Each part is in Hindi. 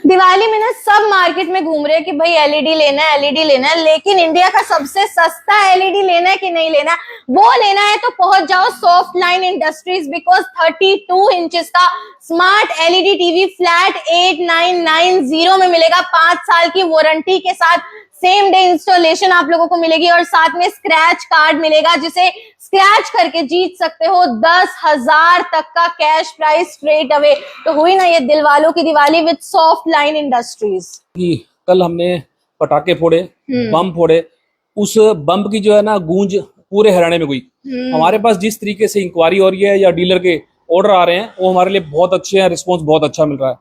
दिवाली में ना सब मार्केट में घूम रहे हैं कि भाई एलईडी लेना है, एलईडी लेना है, लेकिन इंडिया का सबसे सस्ता एलईडी लेना है कि नहीं लेना है, वो लेना है तो पहुंच जाओ soft line industries, because 32 inches का स्मार्ट एलईडी टीवी फ्लैट 8990 में मिलेगा, 5 साल की वारंटी के साथ, सेम डे इंस्टॉलेशन आप लोगों को मिलेगी और साथ में स्क्रैच कार्ड मिलेगा जिसे स्क्रैच करके जीत सकते हो 10,000 तक का कैश प्राइस स्ट्रेट अवे। तो हुई ना ये दिल वालों की Diwali with soft line industries. कल हमने पटाखे फोड़े, बम फोड़े, उस बम की जो है ना गूंज पूरे हरियाणा में हुई। हमारे पास जिस तरीके से इंक्वायरी हो रही है या डीलर के ऑर्डर आ रहे हैं वो हमारे लिए बहुत अच्छे हैं, रिस्पॉन्स बहुत अच्छा मिल रहा है।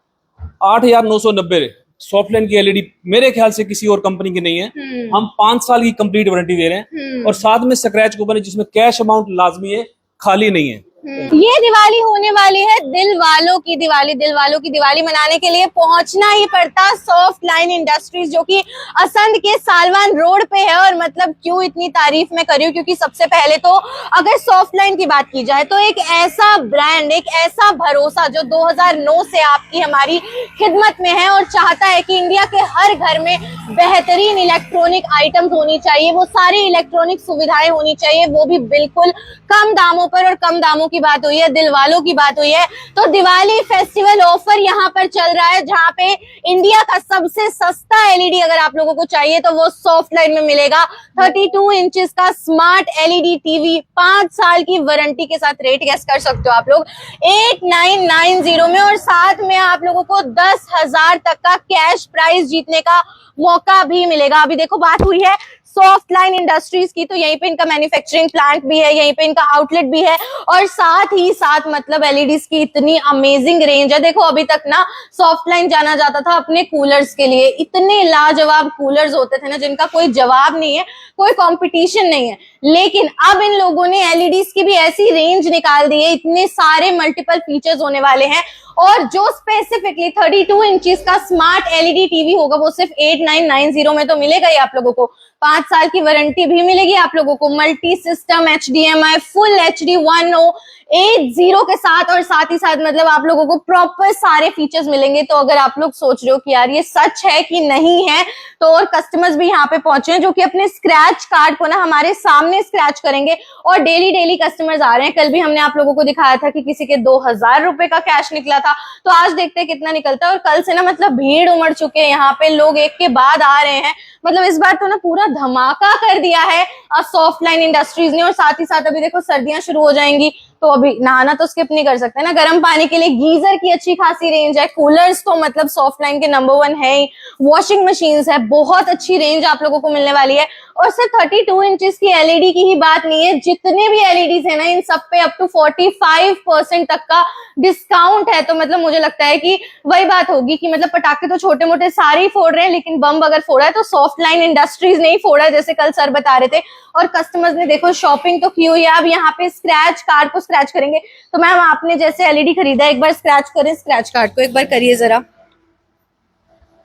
8,990 सॉफ्ट लाइन की एलईडी मेरे ख्याल से किसी और कंपनी की नहीं है। हम 5 साल की कंप्लीट वारंटी दे रहे हैं और साथ में स्क्रैच कूपन है जिसमें कैश अमाउंट लाजमी है, खाली नहीं है। ये दिवाली होने वाली है दिल वालों की दिवाली। दिल वालों की दिवाली मनाने के लिए पहुंचना ही पड़ता सॉफ्ट लाइन इंडस्ट्रीज, जो कि असंध के सालवान रोड पे है। और मतलब क्यों इतनी तारीफ मैं कर रही हूँ, क्योंकि सबसे पहले तो अगर सॉफ्ट लाइन की बात की जाए तो एक ऐसा ब्रांड, एक ऐसा भरोसा जो 2009 से आपकी हमारी खिदमत में है और चाहता है कि इंडिया के हर घर में बेहतरीन इलेक्ट्रॉनिक आइटम्स होनी चाहिए, वो सारी इलेक्ट्रॉनिक सुविधाएं होनी चाहिए, वो भी बिल्कुल कम दामों पर। और कम दामों की बात हुई है, दिल वालों की बात हुई है, तो दिवाली फेस्टिवल ऑफर यहाँ पर चल रहा है, जहाँ पे इंडिया का सबसे सस्ता एलईडी अगर आप लोगों को चाहिए तो वो सॉफ्ट लाइन में मिलेगा। 32 इंचेस का स्मार्ट एलईडी टीवी 5 साल की वारंटी के साथ। रेट गेस कर सकते हो आप लोग 8990 में, और साथ में आप लोगों को 10,000 तक का कैश प्राइज जीतने का मौका भी मिलेगा। अभी देखो बात हुई है सॉफ्ट लाइन इंडस्ट्रीज की, तो यहीं पे इनका मैन्युफैक्चरिंग प्लांट भी है, यहीं पे इनका आउटलेट भी है, और साथ ही साथ मतलब एलईडीज की इतनी अमेजिंग रेंज है। देखो अभी तक ना सॉफ्ट लाइन जाना जाता था अपने कूलर्स के लिए, इतने लाजवाब कूलर्स होते थे ना जिनका कोई जवाब नहीं है, कोई कंपटीशन नहीं है। लेकिन अब इन लोगों ने एलईडीज की भी ऐसी रेंज निकाल दी है, इतने सारे मल्टीपल फीचर्स होने वाले हैं, और जो स्पेसिफिकली 32 इंचेस का स्मार्ट एलईडी टीवी होगा वो सिर्फ 8990 में तो मिलेगा ही आप लोगों को। 5 साल की वारंटी भी मिलेगी आप लोगों को, multi system HDMI full HD 1080 के साथ, और साथ ही साथ मतलब आप लोगों को प्रॉपर सारे फीचर्स मिलेंगे। तो अगर आप लोग सोच रहे हो कि यार ये सच है कि नहीं है, तो और कस्टमर्स भी यहाँ पे पहुंचे हैं जो कि अपने स्क्रैच कार्ड को ना हमारे सामने स्क्रैच करेंगे, और डेली कस्टमर्स आ रहे हैं। कल भी हमने आप लोगों को दिखाया था कि किसी के 2,000 रुपए का कैश निकला था, तो आज देखते हैं कितना निकलता है। और कल से ना मतलब भीड़ उमड़ चुके हैं यहाँ पे, लोग एक के बाद आ रहे हैं। मतलब इस बार तो ना पूरा धमाका कर दिया है सॉफ्ट लाइन इंडस्ट्रीज ने। और साथ ही साथ अभी देखो सर्दियां शुरू हो जाएंगी, तो अभी नहाना तो स्किप नहीं कर सकते ना, गर्म पानी के लिए गीजर की अच्छी खासी रेंज है, कूलर्स तो मतलब सॉफ्ट लाइन के नंबर 1 है ही, वॉशिंग मशीन्स है, बहुत अच्छी रेंज आप लोगों को मिलने वाली है। और सिर्फ 32 इंचेस की एलईडी की ही बात नहीं है, जितने भी एलईडीज है ना इन सब पे अप टू 45% तक का डिस्काउंट है। तो मतलब मुझे लगता है कि वही बात होगी कि मतलब पटाखे तो छोटे मोटे सारे ही फोड़ रहे हैं, लेकिन बम अगर फोड़ा है तो सॉफ्ट लाइन इंडस्ट्रीज नहीं फोड़ा है, जैसे कल सर बता रहे थे। और कस्टमर्स ने देखो शॉपिंग तो की हुई है, अब यहाँ पे स्क्रैच कार्ड को स्क्रैच करेंगे। तो मैम आपने जैसे एलईडी खरीदा, एक बार स्क्रैच करें स्क्रैच कार्ड को, एक बार करिए जरा।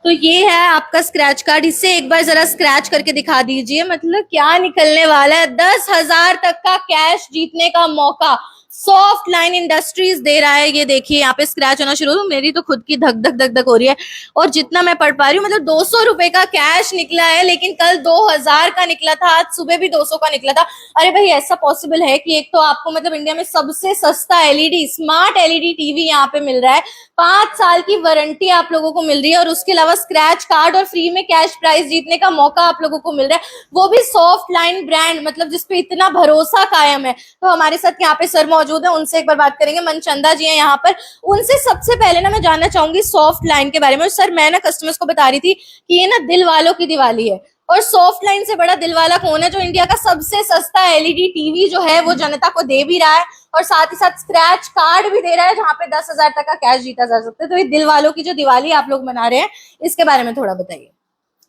तो ये है आपका स्क्रैच कार्ड, इससे एक बार जरा स्क्रैच करके दिखा दीजिए, मतलब क्या निकलने वाला है। 10,000 तक का कैश जीतने का मौका सॉफ्ट लाइन इंडस्ट्रीज दे रहा है। ये देखिए यहाँ पे स्क्रैच होना शुरू, मेरी तो खुद की धक धक हो रही है। और जितना मैं पढ़ पा रही हूँ मतलब 200 रुपए का कैश निकला है, लेकिन कल 2,000 का निकला था, आज सुबह भी 200 का निकला था। अरे भाई ऐसा पॉसिबल है कि एक तो आपको मतलब इंडिया में सबसे सस्ता एलईडी स्मार्ट एलईडी टीवी यहाँ पे मिल रहा है, 5 साल की वारंटी आप लोगों को मिल रही है, और उसके अलावा स्क्रैच कार्ड और फ्री में कैश प्राइज जीतने का मौका आप लोगों को मिल रहा है, वो भी सॉफ्ट लाइन ब्रांड, मतलब जिसपे इतना भरोसा कायम है। तो हमारे साथ यहाँ पे सर मौजूद है, उनसे एक बार बात करेंगे। मनचंदा जी हैं यहाँ पर, उनसे सबसे पहले ना मैं जानना चाहूंगी सॉफ्ट लाइन के बारे में। सर मैं ना कस्टमर्स को बता रही थी कि ये ना दिल वालों की दिवाली है, और सॉफ्ट लाइन से बड़ा दिल वाला कौन है जो इंडिया का सबसे सस्ता एलईडी टीवी जो है वो जनता को दे भी रहा है, और साथ ही साथ स्क्रैच कार्ड भी दे रहा है जहाँ पे 10,000 तक का कैश जीता जा सकता है। तो ये दिल वालों की जो दिवाली आप लोग मना रहे हैं, इसके बारे में थोड़ा बताइए।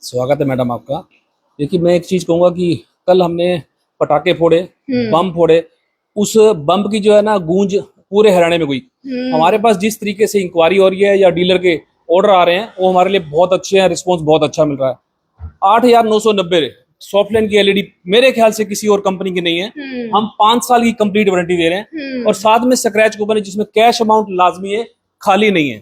स्वागत है मैडम आपका। देखिए मैं एक चीज कहूंगा कि कल हमने पटाखे फोड़े, बम फोड़े, उस बम की जो है ना गूंज पूरे हरियाणा में हुई। हमारे पास जिस तरीके से इंक्वायरी हो रही है या डीलर के ऑर्डर आ रहे हैं वो हमारे लिए बहुत अच्छे हैं, रिस्पॉन्स बहुत अच्छा मिल रहा है। 8,990 सॉफ्ट लाइन की एलईडी मेरे ख्याल से किसी और कंपनी की नहीं है। हम 5 साल की कंप्लीट वारंटी दे रहे हैं और साथ में स्क्रैच कूपन है जिसमें कैश अमाउंट लाजमी है, खाली नहीं है।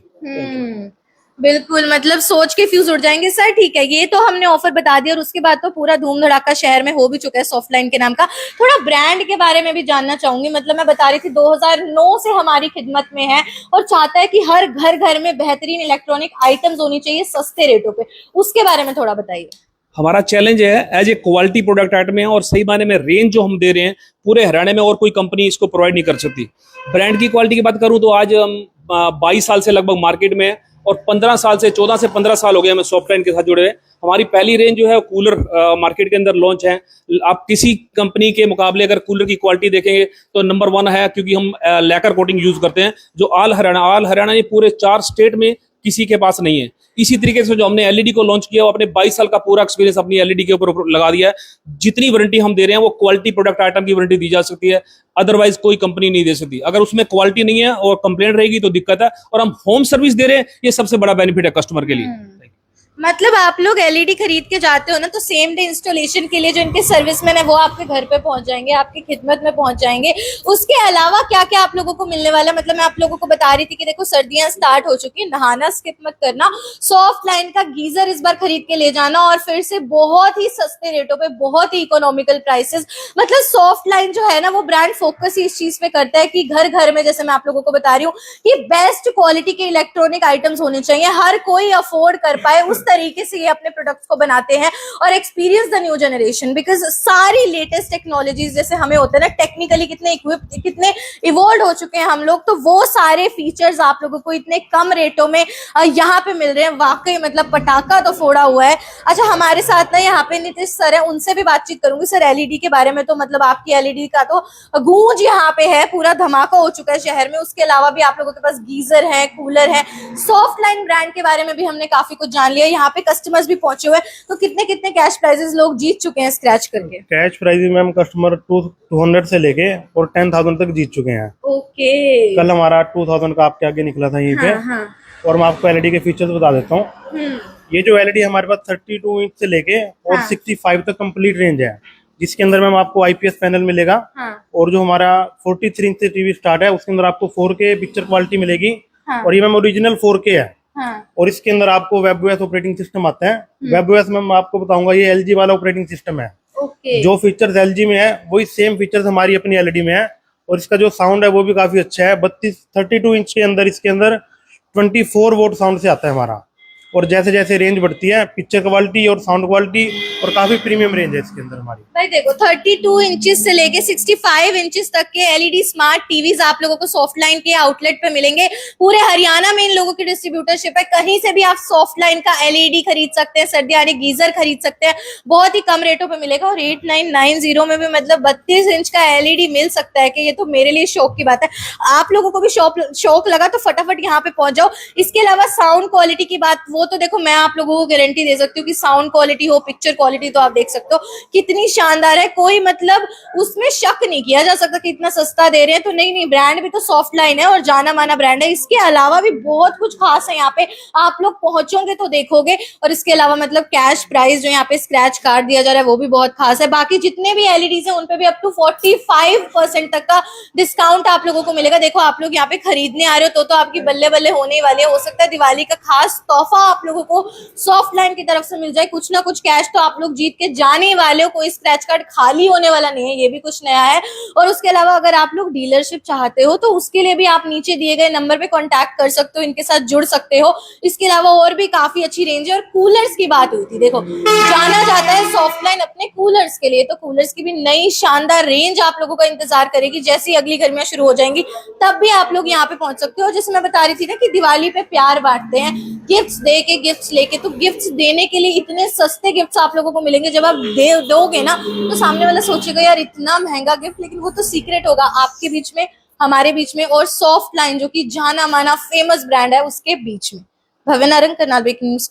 बिल्कुल, मतलब सोच के फ्यूज उड़ जाएंगे। सर ठीक है, ये तो हमने ऑफर बता दिया और उसके बाद तो पूरा धूम धड़ाका शहर में हो भी चुका है सॉफ्टलाइन के नाम का। थोड़ा ब्रांड के बारे में भी जानना चाहूंगी। मतलब मैं बता रही थी 2009 से हमारी खिदमत में है और चाहता है कि हर घर घर में बेहतरीन इलेक्ट्रॉनिक आइटम्स होनी चाहिए सस्ते रेटों पे, उसके बारे में थोड़ा बताइए। हमारा चैलेंज है as a quality product item है और सही मायने में रेंज जो हम दे रहे हैं पूरे हरियाणा में और कोई कंपनी इसको प्रोवाइड नहीं कर सकती। ब्रांड की क्वालिटी की बात करूं तो आज हम 22 साल से लगभग मार्केट में है और 14 से 15 साल हो गए हमें सॉफ्टलाइन के साथ जुड़े हुए। हमारी पहली रेंज जो है कूलर मार्केट के अंदर लॉन्च है। आप किसी कंपनी के मुकाबले अगर कूलर की क्वालिटी देखेंगे तो नंबर 1 है, क्योंकि हम लैकर कोटिंग यूज करते हैं जो ऑल हरियाणा ये पूरे 4 स्टेट में किसी के पास नहीं है। इसी तरीके से जो हमने एलईडी को लॉन्च किया वो अपने 22 साल का पूरा एक्सपीरियंस अपनी एलईडी के ऊपर लगा दिया है। जितनी वारंटी हम दे रहे हैं वो क्वालिटी प्रोडक्ट आइटम की वारंटी दी जा सकती है, अदरवाइज कोई कंपनी नहीं दे सकती। अगर उसमें क्वालिटी नहीं है और कंप्लेंट रहेगी तो दिक्कत है। और हम होम सर्विस दे रहे हैं, ये सबसे बड़ा बेनिफिट है कस्टमर के लिए। मतलब आप लोग एलईडी खरीद के जाते हो ना तो सेम डे इंस्टॉलेशन के लिए जो इनके सर्विसमैन है वो आपके घर पे पहुंच जाएंगे, आपकी खिदमत में पहुंच जाएंगे। उसके अलावा क्या क्या आप लोगों को मिलने वाला है? मतलब मैं आप लोगों को बता रही थी कि देखो सर्दियां स्टार्ट हो चुकी है, नहाना स्किप मत करना। सॉफ्ट लाइन का गीजर इस बार खरीद के ले जाना और फिर से बहुत ही सस्ते रेटों पे, बहुत ही इकोनॉमिकल प्राइसेस। मतलब सॉफ्ट लाइन जो है ना वो ब्रांड फोकस ही इस चीज पे करता है कि घर घर में, जैसे मैं आप लोगों को बता रही हूँ कि बेस्ट क्वालिटी के इलेक्ट्रॉनिक आइटम्स होने चाहिए, हर कोई अफोर्ड कर पाए उस तरीके से ये अपने प्रोडक्ट्स को बनाते हैं और experience the new generation. Because सारी लेटेस्ट टेक्नोलॉजीज जैसे हमें होते हैं ना, टेक्निकली कितने इक्विप्ड, कितने इवॉल्व हो चुके हैं हम लोग, तो वो सारे फीचर्स आप लोगों को इतने कम रेटों में यहाँ पे मिल रहे हैं। वाकई मतलब पटाखा तो फोड़ा हुआ है। अच्छा, हमारे साथ ना यहाँ पे नीतीश सर है, उनसे भी बातचीत करूंगी। सर एलईडी के बारे में तो मतलब आपकी एलईडी का तो गूंज यहाँ पे है, पूरा धमाका हो चुका है शहर में। उसके अलावा भी आप लोगों के पास गीजर है, कूलर है। सॉफ्ट लाइन ब्रांड के बारे में भी हमने काफी कुछ जान लिया। यहाँ पे कस्टमर्स भी पहुंचे हुए, तो कितने कितने कैश प्राइजेस लोग जीत चुके हैं स्क्रैच करके? कैश प्राइजेस मैम कस्टमर 200 से लेके और 10,000 तक जीत चुके हैं। ओके। कल हमारा 2000 का आपके आगे निकला था यहीं पे। हाँ। और मैं आपको एलईडी के फीचर्स बता देता हूँ। ये जो एलईडी हमारे पास 32 इंच से लेके और 65 तक कंप्लीट रेंज है, जिसके अंदर मैम आपको आईपीएस पैनल मिलेगा। और जो हमारा 43 इंच से टीवी स्टार्ट है उसके अंदर आपको 4K पिक्चर क्वालिटी मिलेगी। और ये मैम ओरिजिनल 4K है। और इसके अंदर आपको वेबओएस ऑपरेटिंग सिस्टम आता है। वेबओएस में मैं आपको बताऊंगा ये एलजी वाला ऑपरेटिंग सिस्टम है। जो फीचर्स एलजी में है वही सेम फीचर्स हमारी अपनी एलईडी में है। और इसका जो साउंड है वो भी काफी अच्छा है। 32 इंच के अंदर इसके अंदर 24 वोट साउंड से आता है हमारा। और जैसे जैसे रेंज बढ़ती है पिक्चर क्वालिटी और साउंड क्वालिटी और काफी प्रीमियम रेंज है इसके अंदर हमारी। भाई देखो 32 इंचेस से लेके 65 इंचेस तक के एलईडी स्मार्ट टीवीज आप लोगों को सॉफ्ट लाइन के आउटलेट पे मिलेंगे। पूरे हरियाणा में इन लोगों की डिस्ट्रीब्यूटरशिप है, कहीं से भी आप सॉफ्ट लाइन का एलईडी खरीद सकते हैं, सर्दी आने गीजर खरीद सकते हैं, बहुत ही कम रेटों पे मिलेगा। और 8990 में भी मतलब 32 इंच का एलईडी मिल सकता है कि ये तो मेरे लिए शौक की बात है। आप लोगों को भी शौक लगा तो फटाफट यहाँ पे पहुंच जाओ। इसके अलावा साउंड क्वालिटी की बात, वो तो देखो मैं आप लोगों को गारंटी दे सकती हूँ कि साउंड क्वालिटी हो, पिक्चर क्वालिटी तो आप देख सकते हो कितनी शानदार है। कोई मतलब उसमें शक नहीं किया जा सकता कि इतना सस्ता दे रहे हैं तो नहीं। ब्रांड भी तो सॉफ्ट लाइन है और जाना माना ब्रांड है। इसके अलावा भी बहुत कुछ खास है यहाँ पे, आप लोग पहुंचोगे तो देखोगे। और इसके अलावा मतलब कैश प्राइस जो यहाँ पे स्क्रैच कार्ड दिया जा रहा है वो भी बहुत खास है। बाकी जितने भी एलईडीज है उनपे भी अप टू 45% तक का डिस्काउंट आप लोगों को मिलेगा। देखो आप लोग यहाँ पे खरीदने आ रहे हो तो आपकी बल्ले बल्ले होने वाली है। हो सकता है दिवाली का खास तोहफा आप लोगों को सॉफ्ट लाइन की तरफ से मिल जाए, कुछ ना कुछ कैश तो आप लोग जीत के जाने वाले हो। कोई स्क्रैच कार्ड खाली होने वाला नहीं है, ये भी कुछ नया है। और उसके अलावा अगर आप लोग डीलरशिप चाहते हो तो उसके लिए भी आप नीचे दिए गए नंबर पे कांटेक्ट कर सकते हो, इनके साथ जुड़ सकते हो। इसके अलावा और भी काफी अच्छी रेंज है। और कूलर्स की बात हुई थी, देखो जाना जाता है सॉफ्ट लाइन अपने कूलर्स के लिए, तो कूलर्स की भी नई शानदार रेंज आप लोगों का इंतजार करेगी। जैसी अगली गर्मियां शुरू हो जाएंगी तब भी आप लोग यहाँ पे पहुंच सकते हो। जैसे मैं बता रही थी ना कि दिवाली पे प्यार बांटते हैं, गिफ्ट्स दे के गिफ्ट्स लेके, तो गिफ्ट्स देने के लिए इतने सस्ते गिफ्ट्स आप लोगों को मिलेंगे। जब आप दोगे ना तो सामने वाला सोचेगा यार इतना महंगा गिफ्ट, लेकिन वो तो सीक्रेट होगा आपके बीच में, हमारे बीच में और सॉफ्ट लाइन जो कि जाना माना फेमस ब्रांड है उसके बीच में। भव्य नारंग, करनाल ब्रेकिंग न्यूज।